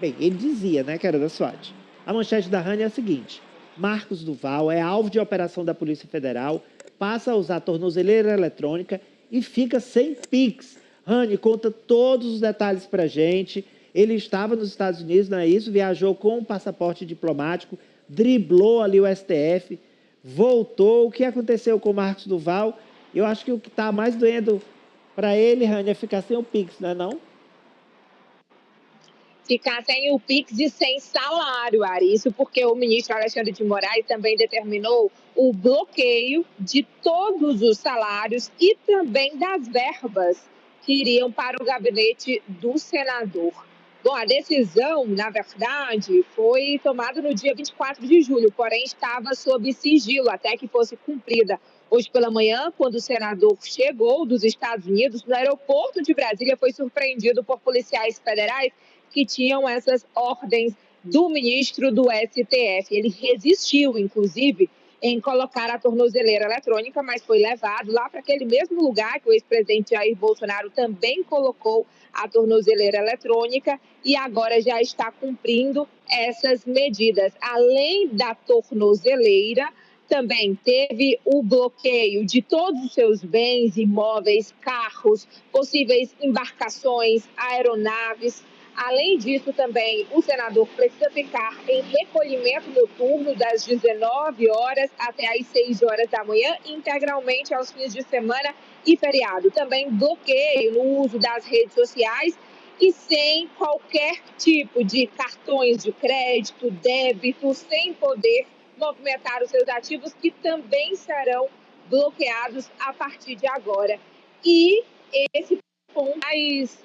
Bem, ele dizia, né, que era da SWAT. A manchete da Rani é a seguinte: Marcos Duval é alvo de operação da Polícia Federal, passa a usar tornozeleira eletrônica e fica sem Pix. Rani conta todos os detalhes pra gente. Ele estava nos Estados Unidos, não é isso? Viajou com um passaporte diplomático, driblou ali o STF, voltou. O que aconteceu com o Marcos Duval? Eu acho que o que está mais doendo para ele, Rani, é ficar sem o Pix, não é não? Ficar sem o Pix e sem salário, Ari. Isso porque o ministro Alexandre de Moraes também determinou o bloqueio de todos os salários e também das verbas que iriam para o gabinete do senador. Bom, a decisão, na verdade, foi tomada no dia 24 de julho, porém estava sob sigilo até que fosse cumprida. Hoje pela manhã, quando o senador chegou dos Estados Unidos, no aeroporto de Brasília, foi surpreendido por policiais federais que tinham essas ordens do ministro do STF. Ele resistiu, inclusive, em colocar a tornozeleira eletrônica, mas foi levado lá para aquele mesmo lugar que o ex-presidente Jair Bolsonaro também colocou a tornozeleira eletrônica e agora já está cumprindo essas medidas. Além da tornozeleira, também teve o bloqueio de todos os seus bens, imóveis, carros, possíveis embarcações, aeronaves. Além disso, também, o senador precisa ficar em recolhimento noturno das 19 horas até as 6 horas da manhã, integralmente aos fins de semana e feriado. Também bloqueio no uso das redes sociais e sem qualquer tipo de cartões de crédito, débito, sem poder movimentar os seus ativos, que também serão bloqueados a partir de agora. E esse ponto mais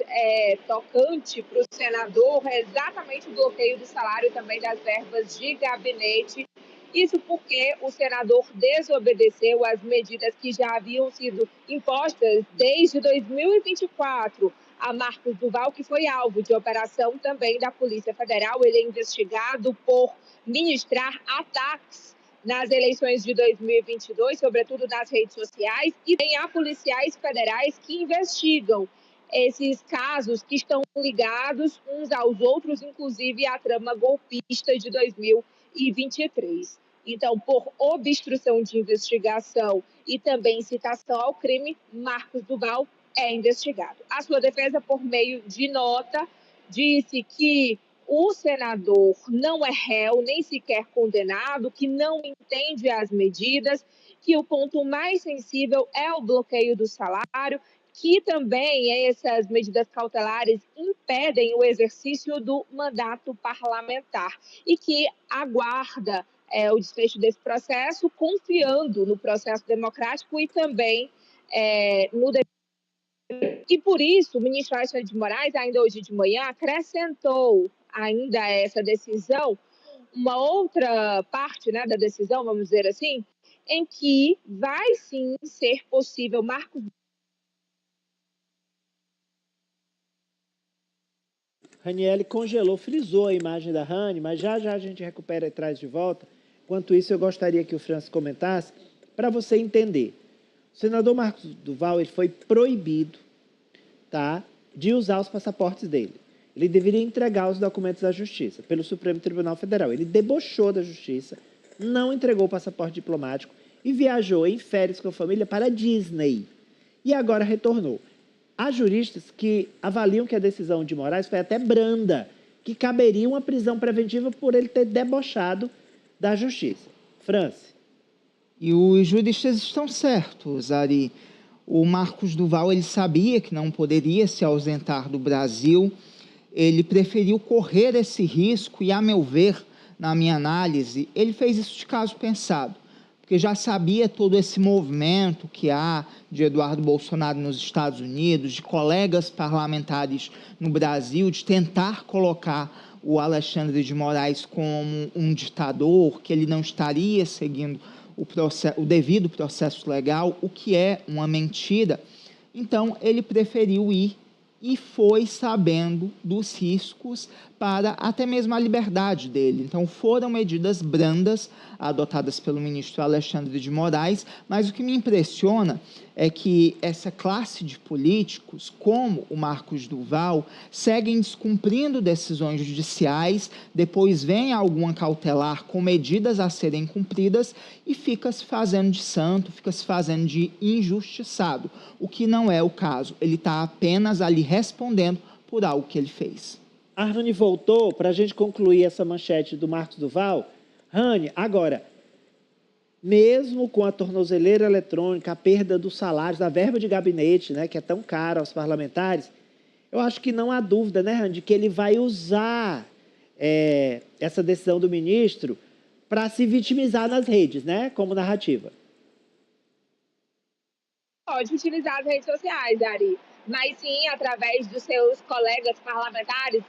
tocante para o senador é exatamente o bloqueio do salário e também das verbas de gabinete. Isso porque o senador desobedeceu às medidas que já haviam sido impostas desde 2024 a Marcos Duval, que foi alvo de operação também da Polícia Federal. Ele é investigado por ministrar ataques nas eleições de 2022, sobretudo nas redes sociais, e tem há policiais federais que investigam esses casos que estão ligados uns aos outros, inclusive à trama golpista de 2023. Então, por obstrução de investigação e também incitação ao crime, Marcos Duval é investigado. A sua defesa, por meio de nota, disse que o senador não é réu, nem sequer condenado, que não entende as medidas, que o ponto mais sensível é o bloqueio do salário, que também essas medidas cautelares impedem o exercício do mandato parlamentar e que aguarda o desfecho desse processo, confiando no processo democrático e também no. E por isso, o ministro Alexandre de Moraes, ainda hoje de manhã, acrescentou ainda essa decisão, uma outra parte, né, da decisão, vamos dizer assim, em que vai sim ser possível Marcos. Raniele congelou, frisou a imagem da Rani, mas já já a gente recupera e traz de volta. Enquanto isso, eu gostaria que o Francis comentasse para você entender. O senador Marcos Duval ele foi proibido, tá, de usar os passaportes dele. Ele deveria entregar os documentos à Justiça, pelo Supremo Tribunal Federal. Ele debochou da Justiça, não entregou o passaporte diplomático e viajou em férias com a família para a Disney. E agora retornou. Há juristas que avaliam que a decisão de Moraes foi até branda, que caberia uma prisão preventiva por ele ter debochado da Justiça. Franci. E os juristas estão certos, Ari. O Marcos Duval ele sabia que não poderia se ausentar do Brasil, ele preferiu correr esse risco e, a meu ver, na minha análise, ele fez isso de caso pensado, porque já sabia todo esse movimento que há de Eduardo Bolsonaro nos Estados Unidos, de colegas parlamentares no Brasil, de tentar colocar o Alexandre de Moraes como um ditador, que ele não estaria seguindo o devido processo legal, o que é uma mentira. Então, ele preferiu ir e foi sabendo dos riscos para até mesmo a liberdade dele. Então, foram medidas brandas adotadas pelo ministro Alexandre de Moraes, mas o que me impressiona é que essa classe de políticos, como o Marcos Duval, seguem descumprindo decisões judiciais, depois vem alguma cautelar com medidas a serem cumpridas e fica se fazendo de santo, fica se fazendo de injustiçado, o que não é o caso. Ele está apenas ali respondendo por algo que ele fez. A Rani voltou para a gente concluir essa manchete do Marcos Duval. Rani, agora, mesmo com a tornozeleira eletrônica, a perda dos salários, a verba de gabinete, né, que é tão cara aos parlamentares, eu acho que não há dúvida, né, Rani, de que ele vai usar essa decisão do ministro para se vitimizar nas redes, né, como narrativa. Pode utilizar as redes sociais, Ari, mas sim, através dos seus colegas parlamentares,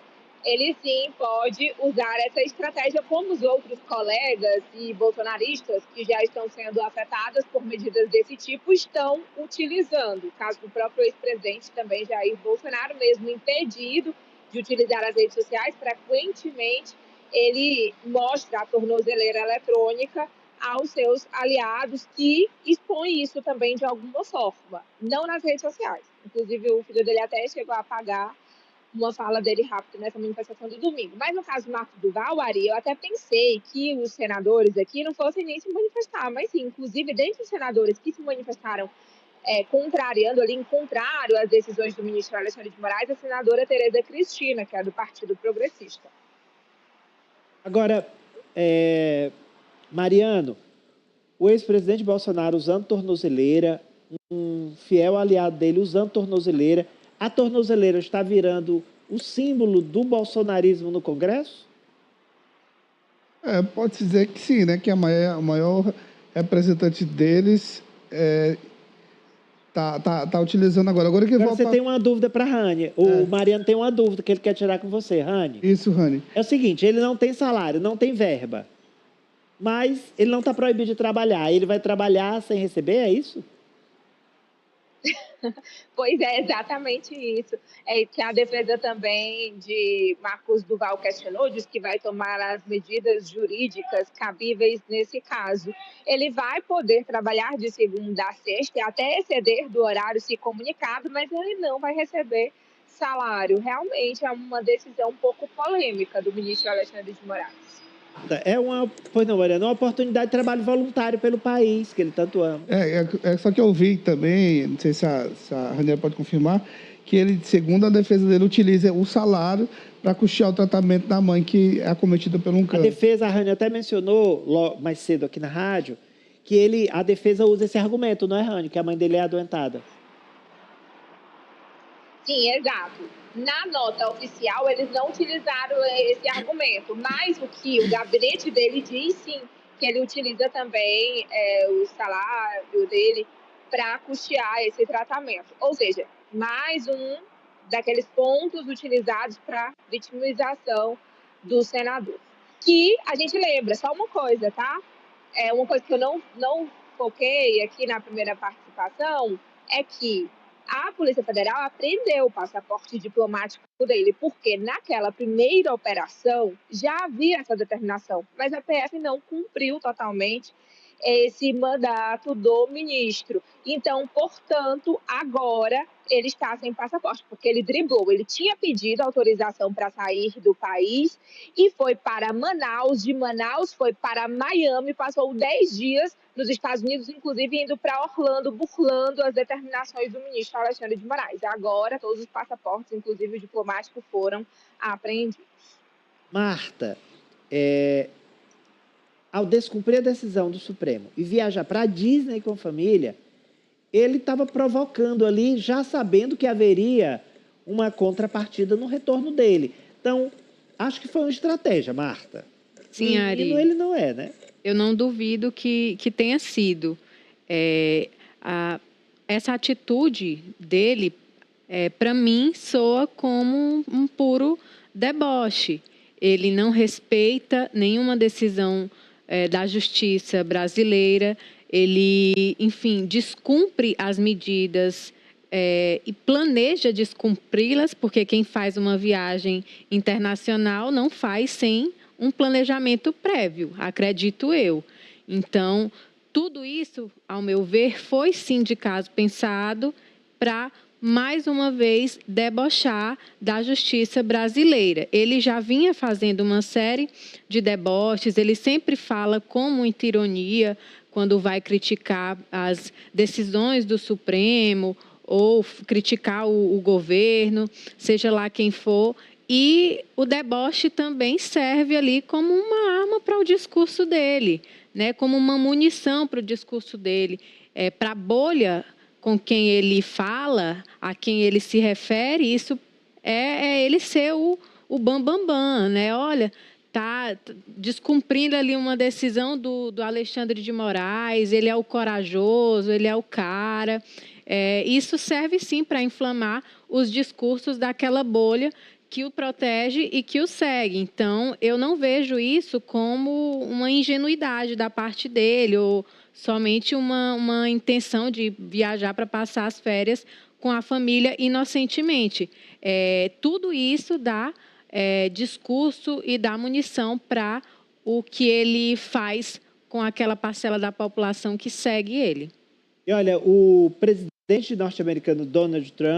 ele sim pode usar essa estratégia como os outros colegas e bolsonaristas que já estão sendo afetados por medidas desse tipo estão utilizando. O caso do próprio ex-presidente também, Jair Bolsonaro, mesmo impedido de utilizar as redes sociais, frequentemente ele mostra a tornozeleira eletrônica aos seus aliados que expõem isso também de alguma forma, não nas redes sociais. Inclusive, o filho dele até chegou a apagar uma fala dele rápido nessa manifestação do domingo. Mas no caso do Marcos Duval, Ari, eu até pensei que os senadores aqui não fossem nem se manifestar, mas sim, inclusive, dentre os senadores que se manifestaram contrariando ali, em contrário às decisões do ministro Alexandre de Moraes, a senadora Tereza Cristina, que é do Partido Progressista. Agora, Mariano, o ex-presidente Bolsonaro usando tornozeleira, um fiel aliado dele usando tornozeleira, a tornozeleira está virando o símbolo do bolsonarismo no Congresso? Pode-se dizer que sim, né? Que o maior representante deles tá utilizando agora. Agora que você tem uma dúvida para Rani. O Mariano tem uma dúvida que ele quer tirar com você, Rani. Isso, Rani. É o seguinte, ele não tem salário, não tem verba, mas ele não está proibido de trabalhar. Ele vai trabalhar sem receber, é isso? Pois é, exatamente isso. É que a defesa também de Marcos Duval questionou, diz que vai tomar as medidas jurídicas cabíveis nesse caso. Ele vai poder trabalhar de segunda a sexta e até exceder do horário se comunicado, mas ele não vai receber salário. Realmente é uma decisão um pouco polêmica do ministro Alexandre de Moraes. Pois não, Mariana, uma oportunidade de trabalho voluntário pelo país, que ele tanto ama. Só que eu vi também, não sei se a Raniela pode confirmar, que ele, segundo a defesa dele, utiliza o salário para custear o tratamento da mãe que é acometida por um câncer. A defesa, a Rani até mencionou mais cedo aqui na rádio, que a defesa usa esse argumento, não é, Rani? Que a mãe dele é adoentada. Sim, exato. Na nota oficial, eles não utilizaram esse argumento, mas o que o gabinete dele diz, sim, que ele utiliza também o salário dele para custear esse tratamento. Ou seja, mais um daqueles pontos utilizados para vitimização do senador. Que a gente lembra, só uma coisa, tá? Uma coisa que eu não foquei aqui na primeira participação é que a Polícia Federal apreendeu o passaporte diplomático dele, porque naquela primeira operação já havia essa determinação, mas a PF não cumpriu totalmente esse mandato do ministro. Então, portanto, agora ele está sem passaporte, porque ele driblou. Ele tinha pedido autorização para sair do país e foi para Manaus. De Manaus foi para Miami, passou 10 dias nos Estados Unidos, inclusive indo para Orlando, burlando as determinações do ministro Alexandre de Moraes. Agora, todos os passaportes, inclusive o diplomático, foram apreendidos. Marta, ao descumprir a decisão do Supremo e viajar para a Disney com a família, ele estava provocando ali, já sabendo que haveria uma contrapartida no retorno dele. Então, acho que foi uma estratégia, Marta. Sim, Ari. Ele não é, né? Eu não duvido que tenha sido. Essa atitude dele, para mim, soa como um puro deboche. Ele não respeita nenhuma decisão da justiça brasileira. Ele, enfim, descumpre as medidas e planeja descumpri-las, porque quem faz uma viagem internacional não faz sem um planejamento prévio, acredito eu. Então, tudo isso, ao meu ver, foi sim de caso pensado para, mais uma vez, debochar da justiça brasileira. Ele já vinha fazendo uma série de deboches, ele sempre fala com muita ironia quando vai criticar as decisões do Supremo ou criticar o governo, seja lá quem for. E o deboche também serve ali como uma arma para o discurso dele, né? Como uma munição para o discurso dele, para a bolha com quem ele fala, a quem ele se refere. Isso é ele ser o bambambam, né? Olha, está descumprindo ali uma decisão do Alexandre de Moraes, ele é o corajoso, ele é o cara. Isso serve sim para inflamar os discursos daquela bolha que o protege e que o segue. Então, eu não vejo isso como uma ingenuidade da parte dele ou somente uma intenção de viajar para passar as férias com a família inocentemente. Tudo isso dá discurso e dá munição para o que ele faz com aquela parcela da população que segue ele. E olha, o presidente norte-americano Donald Trump